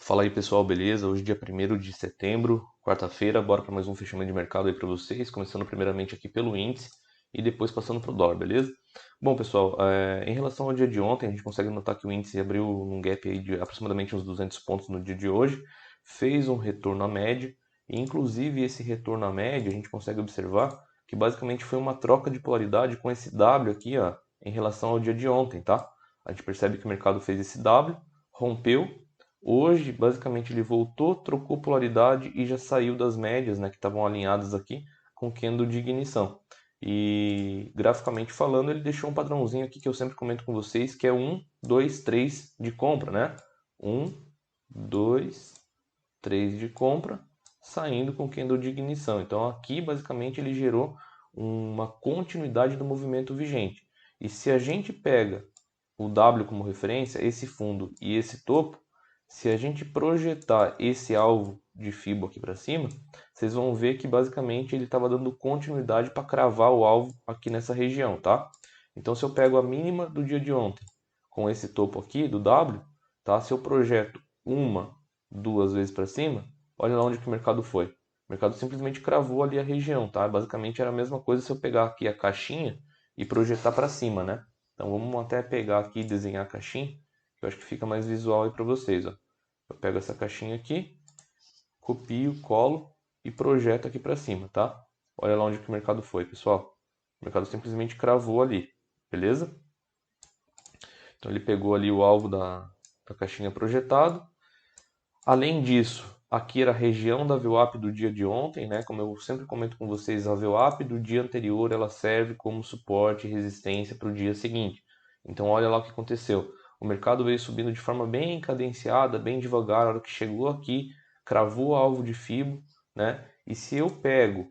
Fala aí pessoal, beleza? Hoje dia 1º de setembro, quarta-feira, bora para mais um fechamento de mercado aí para vocês, começando primeiramente aqui pelo índice e depois passando para o dólar, beleza? Bom pessoal, em relação ao dia de ontem, a gente consegue notar que o índice abriu num gap aí de aproximadamente uns 200 pontos no dia de hoje, fez um retorno à média e inclusive esse retorno à média a gente consegue observar que basicamente foi uma troca de polaridade com esse W aqui, ó, em relação ao dia de ontem, tá? A gente percebe que o mercado fez esse W, rompeu. Hoje, basicamente, ele voltou, trocou polaridade e já saiu das médias, né, que estavam alinhadas aqui com candle de ignição. E graficamente falando, ele deixou um padrãozinho aqui que eu sempre comento com vocês, que é 1, 2, 3 de compra, né? 1, 2, 3 de compra, saindo com candle de ignição. Então aqui, basicamente, ele gerou uma continuidade do movimento vigente. E se a gente pega o W como referência, esse fundo e esse topo, se a gente projetar esse alvo de Fibo aqui para cima, vocês vão ver que basicamente ele estava dando continuidade para cravar o alvo aqui nessa região, tá? Então se eu pego a mínima do dia de ontem com esse topo aqui do W, tá? Se eu projeto uma, duas vezes para cima, olha lá onde que o mercado foi. O mercado simplesmente cravou ali a região, tá? Basicamente era a mesma coisa se eu pegar aqui a caixinha e projetar para cima, né? Então vamos até pegar aqui e desenhar a caixinha, que eu acho que fica mais visual aí para vocês, ó. Eu pego essa caixinha aqui, copio, colo e projeto aqui para cima, tá? Olha lá onde que o mercado foi, pessoal. O mercado simplesmente cravou ali, beleza? Então ele pegou ali o alvo da caixinha projetado. Além disso, aqui era a região da VWAP do dia de ontem, né? Como eu sempre comento com vocês, a VWAP do dia anterior ela serve como suporte e resistência para o dia seguinte. Então olha lá o que aconteceu. O mercado veio subindo de forma bem cadenciada, bem devagar. A hora que chegou aqui, cravou o alvo de Fibo, né? E se eu pego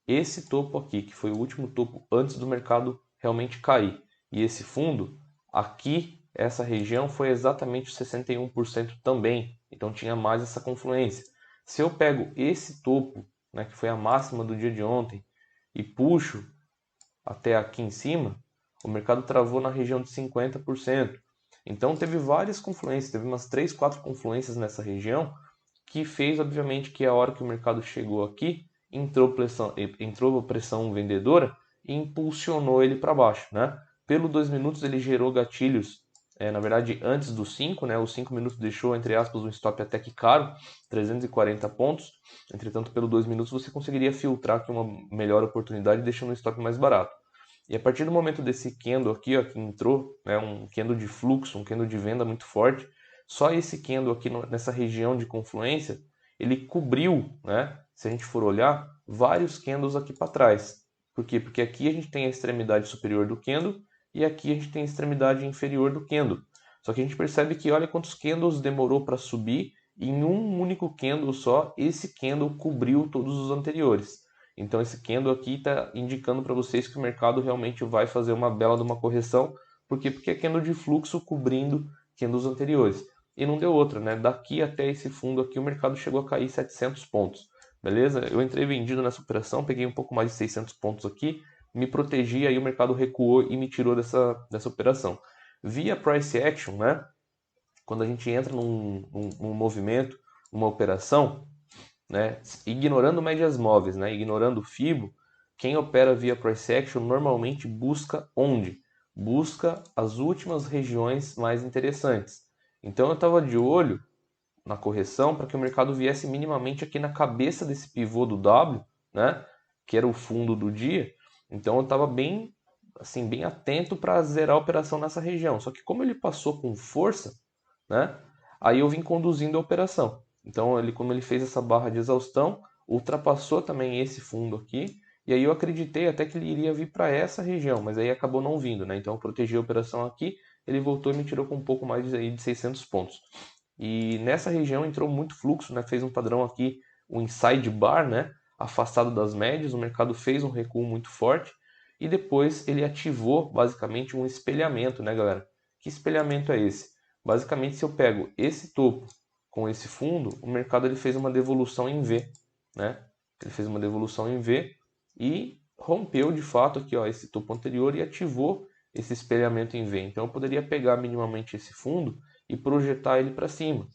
esse topo aqui, que foi o último topo antes do mercado realmente cair, e esse fundo, aqui, essa região foi exatamente os 61% também, então tinha mais essa confluência. Se eu pego esse topo, né, que foi a máxima do dia de ontem, e puxo até aqui em cima, o mercado travou na região de 50%. Então teve várias confluências, teve umas 3, 4 confluências nessa região, que fez, obviamente, que a hora que o mercado chegou aqui, entrou pressão vendedora e impulsionou ele para baixo, né? Pelo 2 minutos ele gerou gatilhos, na verdade antes dos 5, né? Os 5 minutos deixou, entre aspas, um stop até que caro, 340 pontos. Entretanto, pelo 2 minutos você conseguiria filtrar aqui uma melhor oportunidade deixando um stop mais barato. E a partir do momento desse candle aqui, ó, que entrou, né, um candle de fluxo, um candle de venda muito forte, só esse candle aqui nessa região de confluência, ele cobriu, né, se a gente for olhar, vários candles aqui para trás. Por quê? Porque aqui a gente tem a extremidade superior do candle e aqui a gente tem a extremidade inferior do candle. Só que a gente percebe que olha quantos candles demorou para subir e em um único candle só, esse candle cobriu todos os anteriores. Então esse candle aqui está indicando para vocês que o mercado realmente vai fazer uma bela de uma correção. Por quê? Porque é candle de fluxo cobrindo candles anteriores. E não deu outra, né? Daqui até esse fundo aqui o mercado chegou a cair 700 pontos. Beleza? Eu entrei vendido nessa operação, peguei um pouco mais de 600 pontos aqui, me protegi, aí o mercado recuou e me tirou dessa operação. Via price action, né? Quando a gente entra num movimento, uma operação, né, ignorando médias móveis, né, ignorando o FIBO, quem opera via price action normalmente busca onde? Busca as últimas regiões mais interessantes. Então eu estava de olho na correção para que o mercado viesse minimamente aqui na cabeça desse pivô do W, né, que era o fundo do dia. Então eu estava bem, assim, bem atento para zerar a operação nessa região. Só que como ele passou com força, né, aí eu vim conduzindo a operação. Então ele, como ele fez essa barra de exaustão, ultrapassou também esse fundo aqui. E aí eu acreditei até que ele iria vir para essa região, mas aí acabou não vindo, né? Então eu protegi a operação aqui, ele voltou e me tirou com um pouco mais de 600 pontos. E nessa região entrou muito fluxo, né? Fez um padrão aqui, um inside bar, né? Afastado das médias, o mercado fez um recuo muito forte e depois ele ativou basicamente um espelhamento, né, galera? Que espelhamento é esse? Basicamente, se eu pego esse topo com esse fundo, o mercado ele fez uma devolução em V, né? Ele fez uma devolução em V e rompeu de fato aqui, ó, esse topo anterior e ativou esse espelhamento em V. Então eu poderia pegar minimamente esse fundo e projetar ele para cima.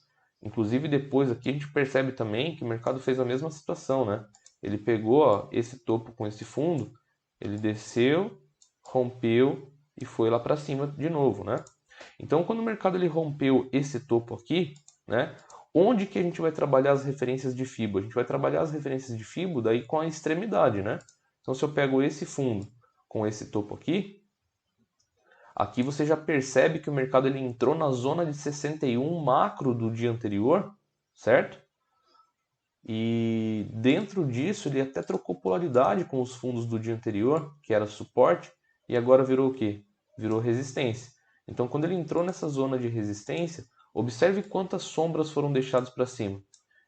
Inclusive depois aqui a gente percebe também que o mercado fez a mesma situação, né? Ele pegou, ó, esse topo com esse fundo, ele desceu, rompeu e foi lá para cima de novo, né? Então, quando o mercado ele rompeu esse topo aqui, né? Onde que a gente vai trabalhar as referências de FIBO? A gente vai trabalhar as referências de FIBO daí com a extremidade, né? Então, se eu pego esse fundo com esse topo aqui, aqui você já percebe que o mercado ele entrou na zona de 61 macro do dia anterior, certo? E dentro disso ele até trocou polaridade com os fundos do dia anterior, que era suporte, e agora virou o quê? Virou resistência. Então quando ele entrou nessa zona de resistência, observe quantas sombras foram deixadas para cima.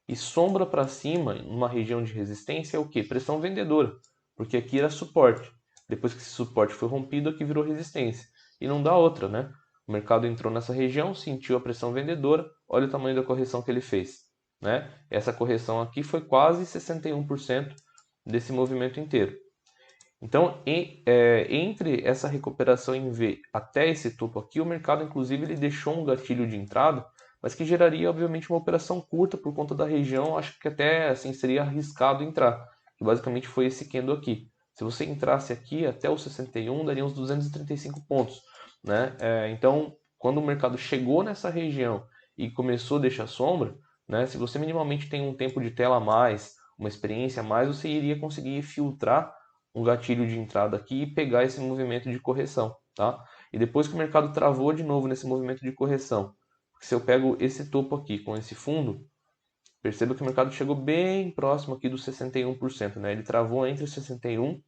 E sombra para cima, numa região de resistência, é o quê? Pressão vendedora, porque aqui era suporte. Depois que esse suporte foi rompido, aqui virou resistência. E não dá outra, né? O mercado entrou nessa região, sentiu a pressão vendedora, olha o tamanho da correção que ele fez, né? Essa correção aqui foi quase 61% desse movimento inteiro. Então, entre essa recuperação em V até esse topo aqui, o mercado inclusive ele deixou um gatilho de entrada, mas que geraria obviamente uma operação curta por conta da região, acho que até assim seria arriscado entrar, que basicamente foi esse candle aqui. Se você entrasse aqui até o 61, daria uns 235 pontos, né? Então, quando o mercado chegou nessa região e começou a deixar sombra, né? Se você minimamente tem um tempo de tela a mais, uma experiência a mais, você iria conseguir filtrar um gatilho de entrada aqui e pegar esse movimento de correção, tá? E depois que o mercado travou de novo nesse movimento de correção, se eu pego esse topo aqui com esse fundo, perceba que o mercado chegou bem próximo aqui dos 61%, né? Ele travou entre os 61%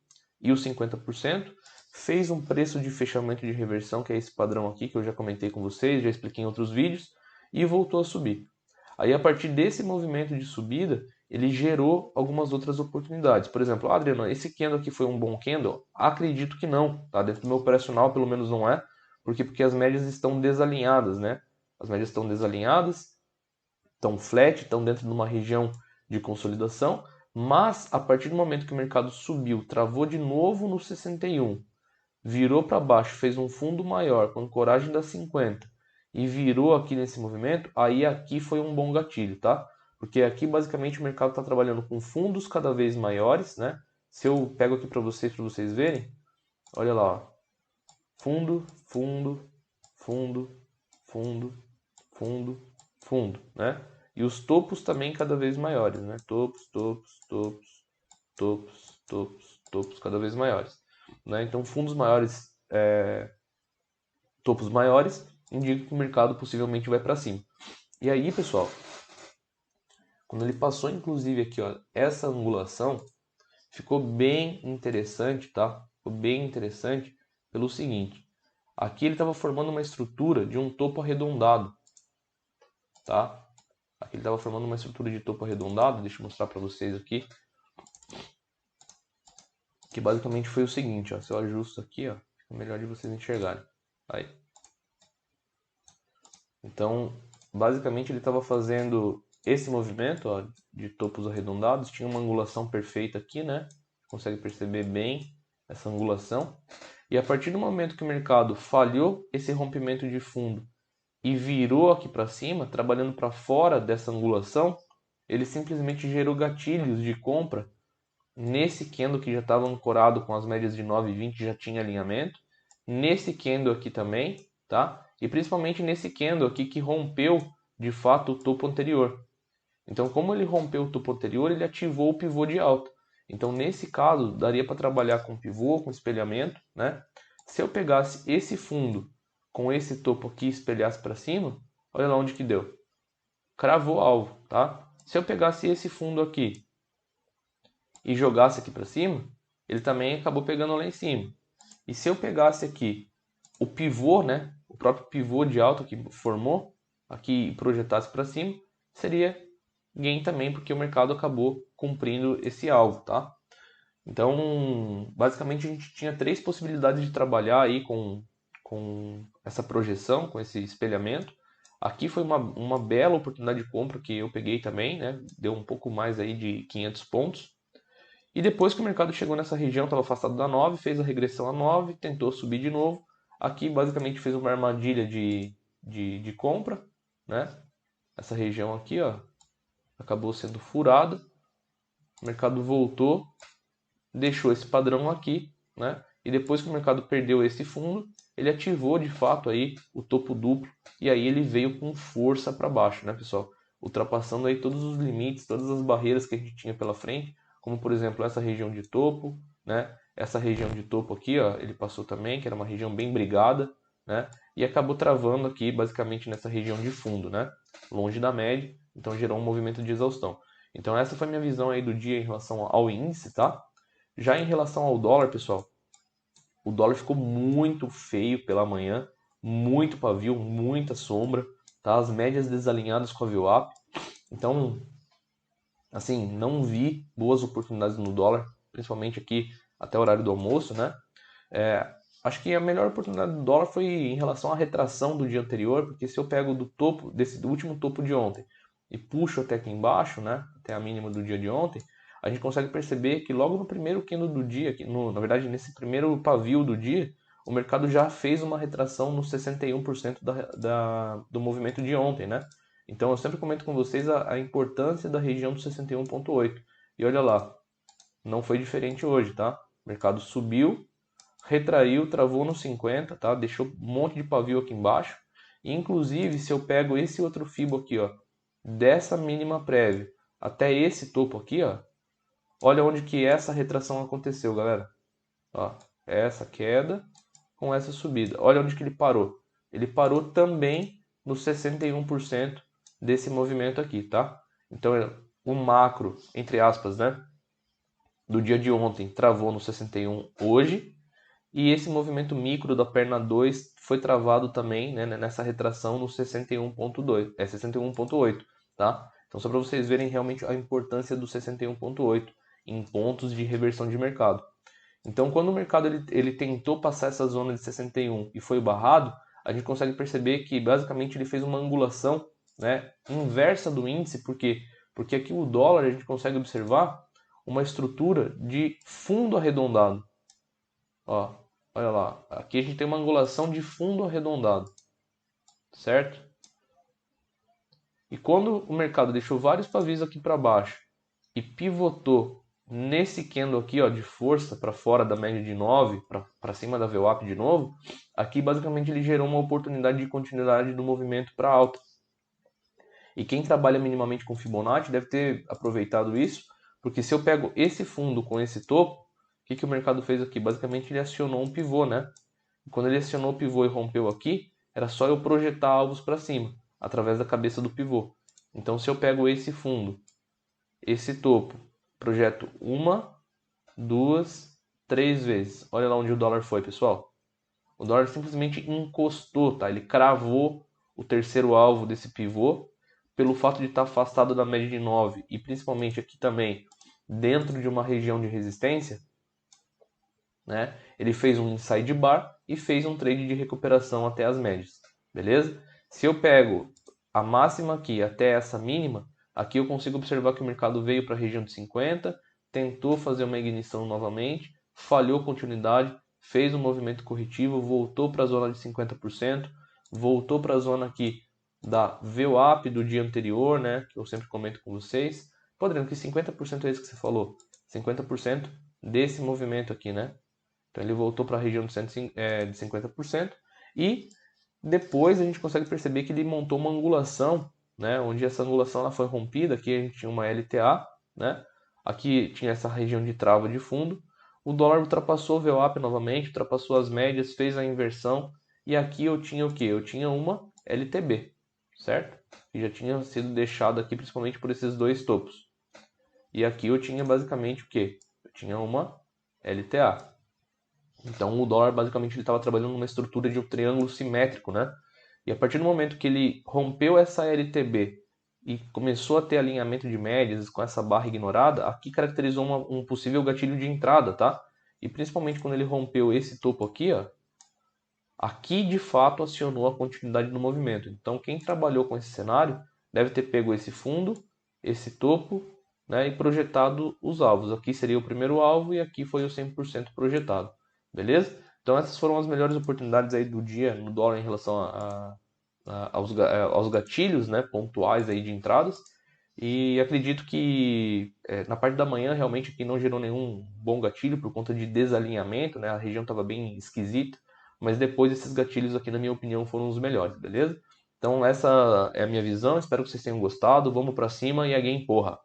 e os 50%, fez um preço de fechamento de reversão, que é esse padrão aqui que eu já comentei com vocês, já expliquei em outros vídeos, e voltou a subir. Aí, a partir desse movimento de subida, ele gerou algumas outras oportunidades. Por exemplo, Adriano, esse candle aqui foi um bom candle? Acredito que não, tá? Dentro do meu operacional, pelo menos não é. Porque as médias estão desalinhadas, né? As médias estão desalinhadas, estão flat, estão dentro de uma região de consolidação, mas a partir do momento que o mercado subiu, travou de novo no 61, virou para baixo, fez um fundo maior com ancoragem das 50 e virou aqui nesse movimento, aí aqui foi um bom gatilho, tá? Porque aqui basicamente o mercado está trabalhando com fundos cada vez maiores, né? Se eu pego aqui para vocês verem, olha lá, ó. Fundo, fundo, fundo, fundo, fundo, fundo, né? E os topos também cada vez maiores, né? Topos, topos, topos, topos, topos, topos cada vez maiores, né? Então fundos maiores, topos maiores, indica que o mercado possivelmente vai para cima. E aí, pessoal, quando ele passou inclusive aqui, ó, essa angulação, ficou bem interessante, tá? Ficou bem interessante pelo seguinte, aqui ele estava formando uma estrutura de um topo arredondado, tá? Aqui ele estava formando uma estrutura de topo arredondado, deixa eu mostrar para vocês aqui, que basicamente foi o seguinte, ó, se eu ajusto aqui, ó, fica melhor de vocês enxergarem. Aí. Então, basicamente ele estava fazendo esse movimento, ó, de topos arredondados, tinha uma angulação perfeita aqui, né? Consegue perceber bem essa angulação. E a partir do momento que o mercado falhou esse rompimento de fundo e virou aqui para cima, trabalhando para fora dessa angulação, ele simplesmente gerou gatilhos de compra nesse candle que já estava ancorado com as médias de 9,20, já tinha alinhamento, nesse candle aqui também, tá? E principalmente nesse candle aqui que rompeu de fato o topo anterior. Então, como ele rompeu o topo anterior, ele ativou o pivô de alta. Então, nesse caso, daria para trabalhar com pivô, com espelhamento, né? Se eu pegasse esse fundo com esse topo aqui e espelhasse para cima, olha lá onde que deu. Cravou alvo, tá? Se eu pegasse esse fundo aqui e jogasse aqui para cima, ele também acabou pegando lá em cima. E se eu pegasse aqui o pivô, né, o próprio pivô de alta que formou aqui e projetasse para cima, seria gain também, porque o mercado acabou cumprindo esse alvo, tá? Então, basicamente a gente tinha três possibilidades de trabalhar aí com essa projeção, com esse espelhamento. Aqui foi uma bela oportunidade de compra que eu peguei também, né? Deu um pouco mais aí de 500 pontos. E depois que o mercado chegou nessa região, estava afastado da 9, fez a regressão a 9, tentou subir de novo. Aqui basicamente fez uma armadilha de compra, né? essa região aqui, ó, acabou sendo furada, o mercado voltou, deixou esse padrão aqui, né? E depois que o mercado perdeu esse fundo, ele ativou de fato aí o topo duplo e aí ele veio com força para baixo, né, pessoal? Ultrapassando aí todos os limites, todas as barreiras que a gente tinha pela frente, como por exemplo essa região de topo, né? Essa região de topo aqui, ó, ele passou também, que era uma região bem brigada, né? E acabou travando aqui basicamente nessa região de fundo, né? Longe da média, então gerou um movimento de exaustão. Então essa foi a minha visão aí do dia em relação ao índice, tá? Já em relação ao dólar, pessoal, o dólar ficou muito feio pela manhã, muito pavio, muita sombra, tá? As médias desalinhadas com a VWAP. Então, assim, não vi boas oportunidades no dólar, principalmente aqui até o horário do almoço, né? Acho que a melhor oportunidade do dólar foi em relação à retração do dia anterior, porque se eu pego do topo, do último topo de ontem, e puxo até aqui embaixo, né, até a mínima do dia de ontem, a gente consegue perceber que logo no primeiro candle do dia, na verdade nesse primeiro pavio do dia, o mercado já fez uma retração nos 61% do movimento de ontem, né? Então eu sempre comento com vocês a importância da região do 61,8. E olha lá, não foi diferente hoje, tá? O mercado subiu, retraiu, travou no 50, tá? Deixou um monte de pavio aqui embaixo. E, inclusive, se eu pego esse outro fibo aqui, ó, dessa mínima prévia até esse topo aqui, ó, olha onde que essa retração aconteceu, galera. Ó, essa queda com essa subida. Olha onde que ele parou. Ele parou também no 61% desse movimento aqui, tá? Então, o macro, entre aspas, né, do dia de ontem travou no 61 hoje. E esse movimento micro da perna 2 foi travado também, né, nessa retração no 61,2, 61,8, tá? Então só para vocês verem realmente a importância do 61,8 em pontos de reversão de mercado. Então quando o mercado ele tentou passar essa zona de 61 e foi barrado, a gente consegue perceber que basicamente ele fez uma angulação, né, inversa do índice, porque aqui o dólar a gente consegue observar uma estrutura de fundo arredondado. Ó, olha lá, aqui a gente tem uma angulação de fundo arredondado, certo? E quando o mercado deixou vários pavios aqui para baixo e pivotou nesse candle aqui, ó, de força para fora da média de 9, para cima da VWAP de novo, aqui basicamente ele gerou uma oportunidade de continuidade do movimento para alta. E quem trabalha minimamente com Fibonacci deve ter aproveitado isso, porque se eu pego esse fundo com esse topo, o que o mercado fez aqui? Basicamente ele acionou um pivô, né? Quando ele acionou o pivô e rompeu aqui, era só eu projetar alvos para cima, através da cabeça do pivô. Então, se eu pego esse fundo, esse topo, projeto uma, duas, três vezes. Olha lá onde o dólar foi, pessoal. O dólar simplesmente encostou, tá? Ele cravou o terceiro alvo desse pivô, pelo fato de estar afastado da média de 9 e principalmente aqui também dentro de uma região de resistência, né? Ele fez um inside bar e fez um trade de recuperação até as médias, beleza? Se eu pego a máxima aqui até essa mínima, aqui eu consigo observar que o mercado veio para a região de 50, tentou fazer uma ignição novamente, falhou continuidade, fez um movimento corretivo, voltou para a zona de 50%, voltou para a zona aqui da VWAP do dia anterior, né, que eu sempre comento com vocês. Podendo que 50% é isso que você falou, 50% desse movimento aqui, né? Então ele voltou para a região de 50%. E depois a gente consegue perceber que ele montou uma angulação, né? Onde essa angulação ela foi rompida. Aqui a gente tinha uma LTA, né? Aqui tinha essa região de trava de fundo. O dólar ultrapassou o VWAP novamente, ultrapassou as médias, fez a inversão. E aqui eu tinha o quê? Eu tinha uma LTB, certo? Que já tinha sido deixado aqui principalmente por esses dois topos. E aqui eu tinha basicamente o quê? Eu tinha uma LTA. Então o dólar basicamente ele estava trabalhando numa estrutura de um triângulo simétrico, né? E a partir do momento que ele rompeu essa LTB e começou a ter alinhamento de médias com essa barra ignorada, aqui caracterizou um possível gatilho de entrada, tá? E principalmente quando ele rompeu esse topo aqui, ó, aqui de fato acionou a continuidade do movimento. Então quem trabalhou com esse cenário deve ter pego esse fundo, esse topo, né, e projetado os alvos. Aqui seria o primeiro alvo e aqui foi o 100% projetado. Beleza? Então essas foram as melhores oportunidades aí do dia no dólar em relação aos gatilhos, né, pontuais aí de entradas. E acredito que na parte da manhã realmente aqui não gerou nenhum bom gatilho por conta de desalinhamento, né? A região estava bem esquisita, mas depois esses gatilhos aqui, na minha opinião, foram os melhores, beleza? Então essa é a minha visão, espero que vocês tenham gostado. Vamos para cima e a game porra!